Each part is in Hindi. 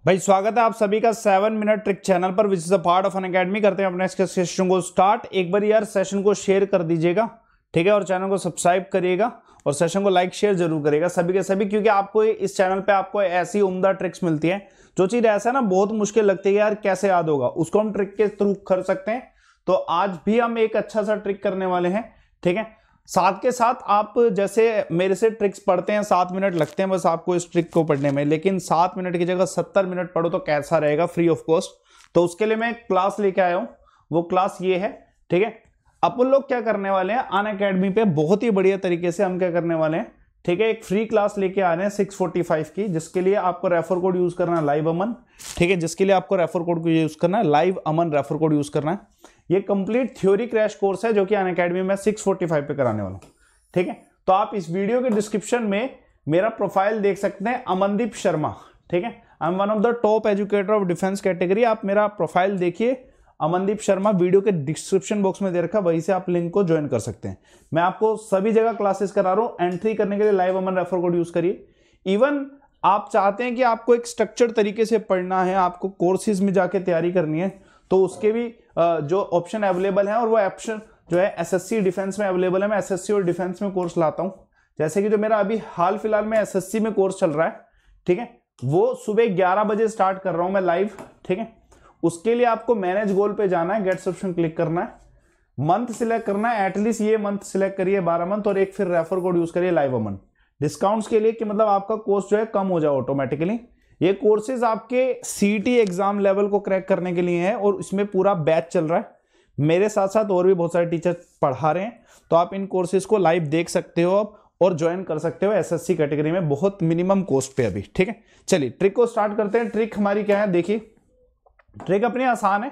भाई स्वागत है आप सभी का 7 मिनट ट्रिक चैनल पर, which is a part of Unacademy. करते हैं अपने इसके सेशन को स्टार्ट। एक बार यार सेशन को शेयर कर दीजिएगा, ठीक है, और चैनल को सब्सक्राइब करिएगा और सेशन को लाइक शेयर जरूर करिएगा सभी के सभी, क्योंकि आपको इस चैनल पे आपको ऐसी उम्दा ट्रिक्स मिलती है। जो चीज ऐसा है ना बहुत मुश्किल लगती है यार कैसे याद होगा, उसको हम ट्रिक के थ्रू कर सकते हैं। तो आज भी हम एक अच्छा सा ट्रिक करने वाले हैं, ठीक है। साथ के साथ आप जैसे मेरे से ट्रिक्स पढ़ते हैं 7 मिनट लगते हैं बस आपको इस ट्रिक को पढ़ने में, लेकिन 7 मिनट की जगह 70 मिनट पढ़ो तो कैसा रहेगा, फ्री ऑफ कॉस्ट। तो उसके लिए मैं एक क्लास लेके आया हूं, वो क्लास ये है, ठीक है। अपन लोग क्या करने वाले हैं अनअकैडमी पे बहुत ही बढ़िया तरीके से हम क्या करने वाले हैं, ठीक है, एक फ्री क्लास लेके आ रहे हैं 645 की, जिसके लिए आपको रेफर कोड यूज करना है लाइव अमन, ठीक है। जिसके लिए आपको रेफर कोड को यूज करना है लाइव अमन, रेफर कोड यूज करना है। ये कंप्लीट थ्योरी क्रैश कोर्स है जो कि अनअकैडमी में 645 पे कराने वाला हूं, ठीक है। तो आप इस वीडियो के डिस्क्रिप्शन में मेरा प्रोफाइल देख सकते हैं, अमनदीप शर्मा, ठीक है। I am one of the top educator of defence category. आप मेरा प्रोफाइल देखिए, अमनदीप शर्मा, वीडियो के डिस्क्रिप्शन बॉक्स में दे रखा, वहीं से आप लिंक को ज्वाइन कर सकते हैं। मैं आपको सभी जगह क्लासेस करा रहा हूं। एंट्री करने के लिए लाइव अमन रेफर कोड यूज करिए। इवन आप चाहते हैं कि आपको एक स्ट्रक्चर्ड तरीके से पढ़ना है, आपको कोर्सेज में जाके तैयारी करनी है, तो उसके भी जो ऑप्शन अवेलेबल है, और वो ऑप्शन जो है एसएससी डिफेंस में अवेलेबल है। मैं एसएससी और डिफेंस में कोर्स लाता हूं, जैसे कि जो मेरा अभी हाल फिलहाल में एसएससी में कोर्स चल रहा है, ठीक है, वो सुबह 11 बजे स्टार्ट कर रहा हूं मैं लाइव, ठीक है। उसके लिए आपको मैनेज गोल पे जाना है, गेट्स ऑप्शन क्लिक करना है, मंथ सिलेक्ट करना है, एटलीस्ट ये मंथ सिलेक्ट करिए 12 मंथ, और एक फिर रेफर कोड यूज करिए लाइव अमन डिस्काउंट्स के लिए, कि मतलब आपका कोर्स जो है कम हो जाए ऑटोमेटिकली। ये कोर्सेज आपके सीटी एग्जाम लेवल को क्रैक करने के लिए है, और इसमें पूरा बैच चल रहा है। मेरे साथ साथ और भी बहुत सारे टीचर पढ़ा रहे हैं, तो आप इन कोर्सेज को लाइव देख सकते हो और ज्वाइन कर सकते हो एसएससी कैटेगरी में, बहुत मिनिमम कॉस्ट पे अभी, ठीक है। चलिए ट्रिक को स्टार्ट करते हैं। ट्रिक हमारी क्या है, देखिए ट्रिक अपनी आसान है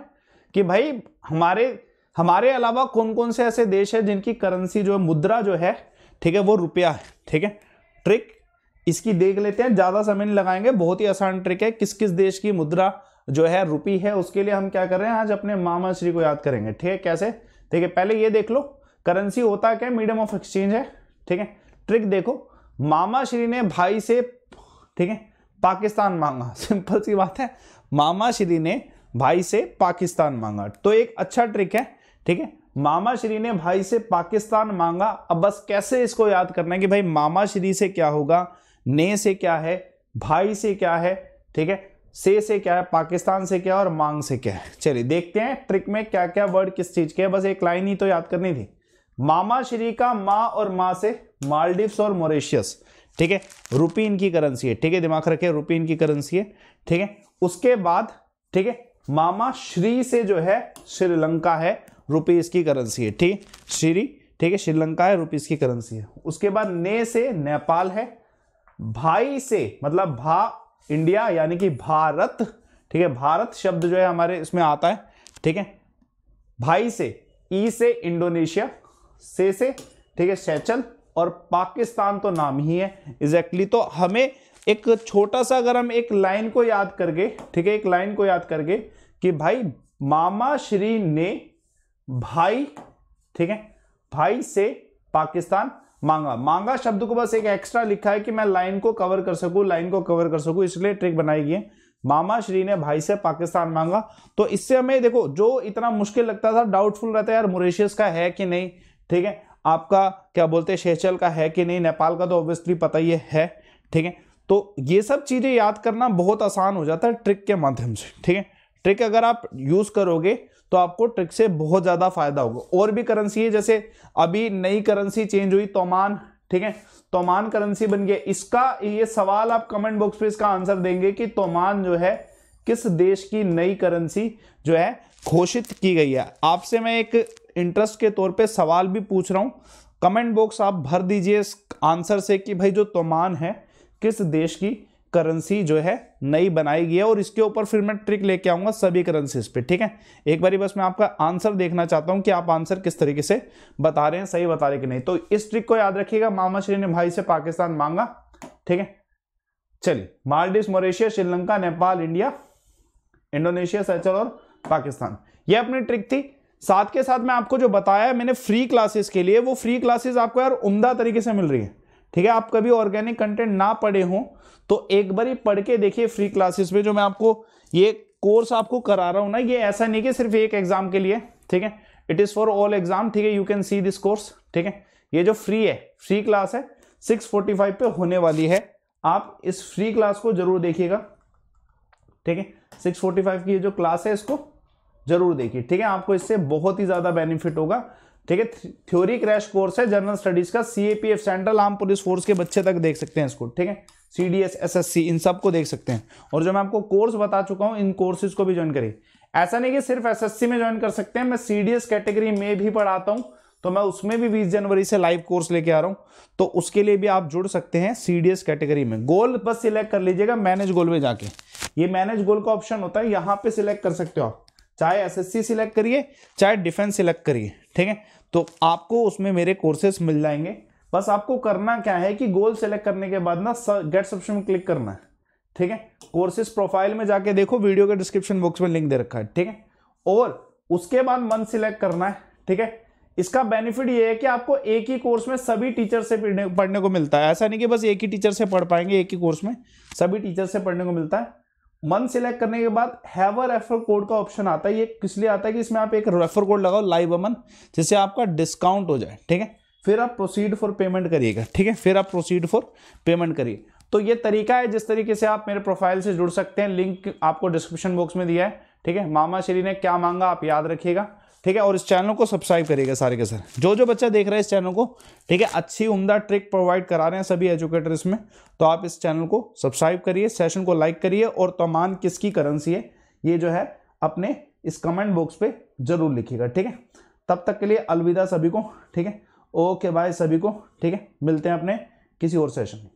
कि भाई हमारे अलावा कौन कौन से ऐसे देश है जिनकी करेंसी जो है, मुद्रा जो है, ठीक है, वो रुपया है, ठीक है। ट्रिक इसकी देख लेते हैं, ज्यादा समय नहीं लगाएंगे, बहुत ही आसान ट्रिक है। किस किस देश की मुद्रा जो है रुपी है, उसके लिए हम क्या कर रहे हैं, आज अपने मामा श्री को याद करेंगे, ठीक है। कैसे, ठीक है, पहले ये देख लो करेंसी होता क्या, मीडियम ऑफ एक्सचेंज है, ठीक है। ट्रिक देखो, मामा श्री ने भाई से, ठीक है, पाकिस्तान मांगा, सिंपल सी बात है, मामा श्री ने भाई से पाकिस्तान मांगा, तो एक अच्छा ट्रिक है, ठीक है। मामा श्री ने भाई से पाकिस्तान मांगा। अब बस कैसे इसको याद करना है कि भाई मामा श्री से क्या होगा, ने से क्या है, भाई से क्या है, ठीक है, से क्या है, पाकिस्तान से क्या है, और मांग से क्या है। चलिए देखते हैं ट्रिक में क्या क्या वर्ड किस चीज के है। बस एक लाइन ही तो याद करनी थी। मामा श्री का माँ और माँ से मालदीव्स और मॉरिशस, ठीक है, रुपी इनकी करेंसी है, ठीक है, दिमाग रखे, रुपी इनकी करेंसी है, ठीक है। उसके बाद, ठीक है, मामा श्री से जो है श्रीलंका है, रुपी इसकी करेंसी है, ठीक है, श्री, ठीक है, श्रीलंका है, रुपी इसकी करेंसी है। उसके बाद ने से नेपाल है, भाई से मतलब इंडिया यानी कि भारत, ठीक है, भारत शब्द जो है हमारे इसमें आता है, ठीक है। भाई से, ई से इंडोनेशिया, से, ठीक है, सेचल, और पाकिस्तान तो नाम ही है एग्जैक्टली। तो हमें एक छोटा सा, अगर हम एक लाइन को याद करके, ठीक है, एक लाइन को याद करके कि भाई मामा श्री ने भाई, ठीक है, भाई से पाकिस्तान मांगा शब्द को बस एक एक्स्ट्रा लिखा है कि मैं लाइन को कवर कर सकूं, इसलिए ट्रिक बनाई गई है। मामा श्री ने भाई से पाकिस्तान मांगा। तो इससे हमें देखो, जो इतना मुश्किल लगता था, डाउटफुल रहता है यार मॉरिशस का है कि नहीं, ठीक है, आपका क्या बोलते हैं सेशल का है कि नहीं, नेपाल का तो ऑब्वियसली पता ही है, ठीक है। तो ये सब चीजें याद करना बहुत आसान हो जाता है ट्रिक के माध्यम से, ठीक है। ट्रिक अगर आप यूज करोगे तो आपको ट्रिक से बहुत ज्यादा फायदा होगा। और भी करेंसी है, जैसे अभी नई करेंसी चेंज हुई तोमान, ठीक है, तोमान करेंसी बन गया। इसका ये सवाल आप कमेंट बॉक्स पे इसका आंसर देंगे कि तोमान जो है किस देश की नई करेंसी जो है घोषित की गई है। आपसे मैं एक इंटरेस्ट के तौर पे सवाल भी पूछ रहा हूं, कमेंट बॉक्स आप भर दीजिए इस आंसर से कि भाई जो तोमान है किस देश की करेंसी जो है नई बनाई गई है, और इसके ऊपर फिर मैं ट्रिक लेके आऊंगा सभी करेंसीज पे, ठीक है। एक बारी बस मैं आपका आंसर देखना चाहता हूं कि आप आंसर किस तरीके से बता रहे हैं, सही बता रहे कि नहीं। तो इस ट्रिक को याद रखिएगा, मामा श्री ने भाई से पाकिस्तान मांगा, ठीक है। चलिए, Maldives, Mauritius, Sri Lanka, Nepal, India, Indonesia, Seychelles और पाकिस्तान, ये अपनी ट्रिक थी। साथ के साथ मैं आपको जो बताया मैंने फ्री क्लासेस के लिए, वो फ्री क्लासेस आपको यार उम्दा तरीके से मिल रही है, ठीक है। आप कभी ऑर्गेनिक कंटेंट ना पढ़े हो तो एक बार ही पढ़ के देखिए फ्री क्लासेस में, जो मैं आपको ये कोर्स आपको करा रहा हूं ना, ये ऐसा नहीं कि सिर्फ एक एग्जाम के लिए, ठीक है, it is for all exam, ठीक है। You can see this course, ठीक है। ये जो फ्री है, फ्री क्लास है 6:45 पे होने वाली है, आप इस फ्री क्लास को जरूर देखिएगा, ठीक है। 6:45 की ये जो क्लास है इसको जरूर देखिए, ठीक है। आपको इससे बहुत ही ज्यादा बेनिफिट होगा, ठीक है। थ्योरी क्रैश कोर्स है जनरल स्टडीज का, CAPF central arm police force के बच्चे तक देख सकते हैं इसको, ठीक है। सीडीएस, एसएससी, इन सब को देख सकते हैं। और जो मैं आपको कोर्स बता चुका हूं, इन कोर्सेज को भी ज्वाइन करिए। ऐसा नहीं कि सिर्फ एसएससी में ज्वाइन कर सकते हैं, मैं सीडीएस कैटेगरी में भी पढ़ाता हूं, तो मैं उसमें भी 20 जनवरी से लाइव कोर्स लेके आ रहा हूं, तो उसके लिए भी आप जुड़ सकते हैं सीडीएस कैटेगरी में। गोल बस सिलेक्ट कर लीजिएगा मैनेज गोल में जाके, ये मैनेज गोल का ऑप्शन होता है, यहां पे सिलेक्ट कर सकते हो आप, चाहे एसएससी सिलेक्ट करिए चाहे डिफेंस सिलेक्ट करिए, ठीक है। तो आपको उसमें मेरे कोर्सेस मिल जाएंगे। बस आपको करना क्या है कि गोल सेलेक्ट करने के बाद ना गेट सब्सक्रिप्शन में क्लिक करना है, ठीक है। कोर्सेज प्रोफाइल में जाके देखो, वीडियो के डिस्क्रिप्शन बॉक्स में लिंक दे रखा है, ठीक है। और उसके बाद मंथ सिलेक्ट करना है, ठीक है। इसका बेनिफिट ये है कि आपको एक ही कोर्स में सभी टीचर से पढ़ने को मिलता है। ऐसा नहीं कि बस एक ही टीचर से पढ़ पाएंगे, एक ही कोर्स में सभी टीचर से पढ़ने को मिलता है। मंथ सिलेक्ट करने के बाद हैव अ रेफर कोड का ऑप्शन आता है। ये किस लिए आता है कि इसमें आप एक रेफर कोड लगाओ लाइव अमन, जिससे आपका डिस्काउंट हो जाए, ठीक है। फिर आप प्रोसीड फॉर पेमेंट करिएगा, ठीक है। फिर आप प्रोसीड फॉर पेमेंट करिए। तो ये तरीका है जिस तरीके से आप मेरे प्रोफाइल से जुड़ सकते हैं। लिंक आपको डिस्क्रिप्शन बॉक्स में दिया है, ठीक है। मामा श्री ने क्या मांगा आप याद रखिएगा, ठीक है। और इस चैनल को सब्सक्राइब करिएगा सारे के सारे, जो बच्चा देख रहा है इस चैनल को, ठीक है। अच्छी उम्दा ट्रिक प्रोवाइड करा रहे हैं सभी एजुकेटर इसमें, तो आप इस चैनल को सब्सक्राइब करिए, सेशन को लाइक करिए, और तमान किसकी करेंसी है ये जो है अपने इस कमेंट बॉक्स पे जरूर लिखिएगा, ठीक है। तब तक के लिए अलविदा सभी को, ठीक है। ओके बाय सभी को, ठीक है। मिलते हैं अपने किसी और सेशन में।